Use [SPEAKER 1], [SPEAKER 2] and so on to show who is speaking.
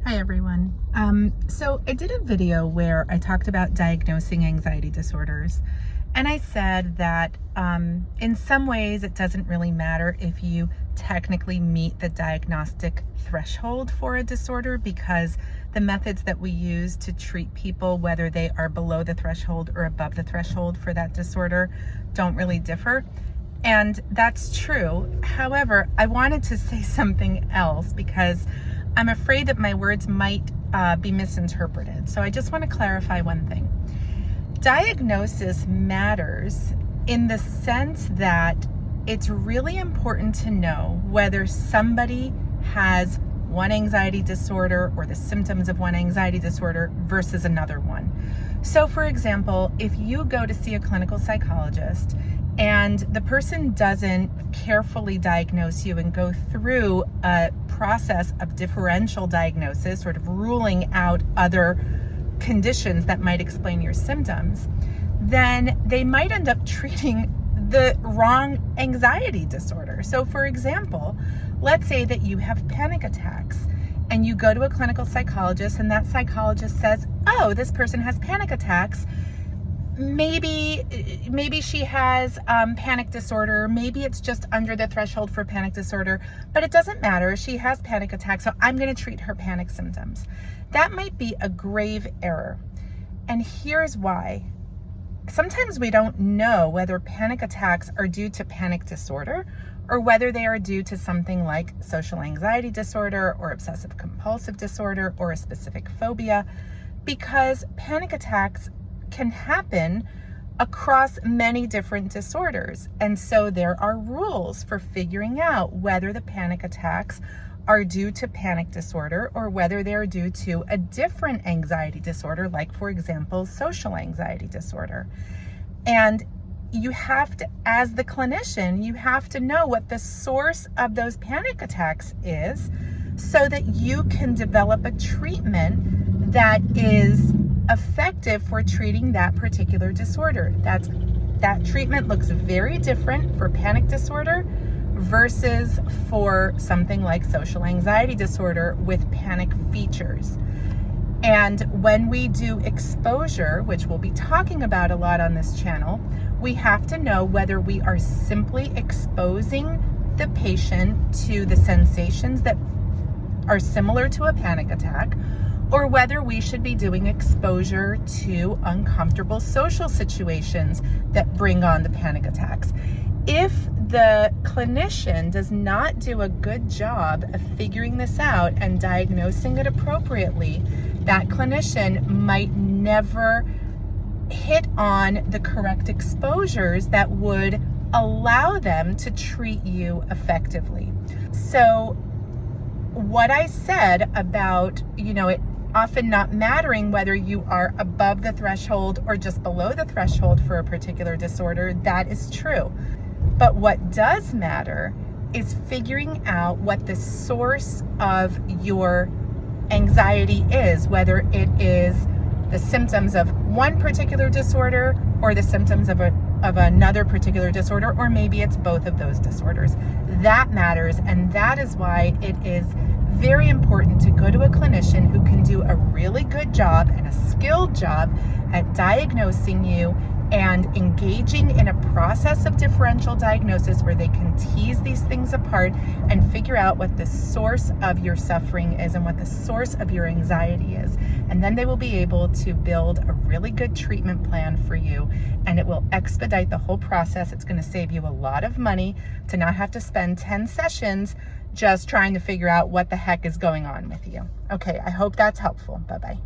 [SPEAKER 1] Hi everyone. So I did a video where I talked about diagnosing anxiety disorders, and I said that in some ways it doesn't really matter if you technically meet the diagnostic threshold for a disorder, because the methods that we use to treat people, whether they are below the threshold or above the threshold for that disorder, don't really differ. And that's true. However, I wanted to say something else because I'm afraid that my words might be misinterpreted. So I just want to clarify one thing. Diagnosis matters in the sense that it's really important to know whether somebody has one anxiety disorder or the symptoms of one anxiety disorder versus another one. So for example, if you go to see a clinical psychologist and the person doesn't carefully diagnose you and go through a process of differential diagnosis, sort of ruling out other conditions that might explain your symptoms, then they might end up treating the wrong anxiety disorder. So for example, let's say that you have panic attacks and you go to a clinical psychologist and that psychologist says, oh, this person has panic attacks. Maybe she has panic disorder. Maybe it's just under the threshold for panic disorder, but it doesn't matter. She has panic attacks, so I'm going to treat her panic symptoms. That might be a grave error. And here's why. Sometimes we don't know whether panic attacks are due to panic disorder or whether they are due to something like social anxiety disorder or obsessive compulsive disorder or a specific phobia, because panic attacks can happen across many different disorders. And so there are rules for figuring out whether the panic attacks are due to panic disorder or whether they're due to a different anxiety disorder, like for example, social anxiety disorder. And you have to, as the clinician, you have to know what the source of those panic attacks is so that you can develop a treatment that is effective for treating that particular disorder. That treatment looks very different for panic disorder versus for something like social anxiety disorder with panic features. And when we do exposure, which we'll be talking about a lot on this channel, we have to know whether we are simply exposing the patient to the sensations that are similar to a panic attack, or whether we should be doing exposure to uncomfortable social situations that bring on the panic attacks. If the clinician does not do a good job of figuring this out and diagnosing it appropriately, that clinician might never hit on the correct exposures that would allow them to treat you effectively. So what I said about, it often not mattering whether you are above the threshold or just below the threshold for a particular disorder, that is true. But what does matter is figuring out what the source of your anxiety is, whether it is the symptoms of one particular disorder or the symptoms of another particular disorder, or maybe it's both of those disorders. That matters, and that is why it is very important to go to a clinician who can do a really good job and a skilled job at diagnosing you and engaging in a process of differential diagnosis where they can tease these things apart and figure out what the source of your suffering is and what the source of your anxiety is. And then they will be able to build a really good treatment plan for you, and it will expedite the whole process. It's going to save you a lot of money to not have to spend 10 sessions just trying to figure out what the heck is going on with you. Okay, I hope that's helpful. Bye-bye.